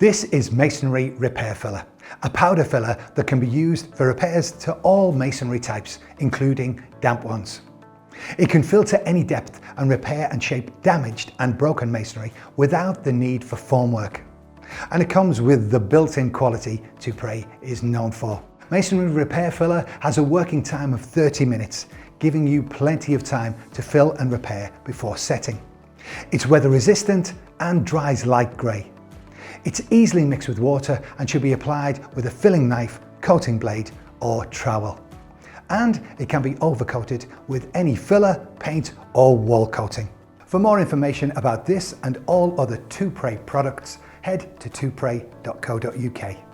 This is Masonry Repair Filler, a powder filler that can be used for repairs to all masonry types, including damp ones. It can fill to any depth and repair and shape damaged and broken masonry without the need for formwork. And it comes with the built-in quality Toupret is known for. Masonry Repair Filler has a working time of 30 minutes, giving you plenty of time to fill and repair before setting. It's weather resistant and dries light grey. It's easily mixed with water and should be applied with a filling knife, coating blade or trowel. And it can be overcoated with any filler, paint or wall coating. For more information about this and all other Toupret products, head to toupret.co.uk.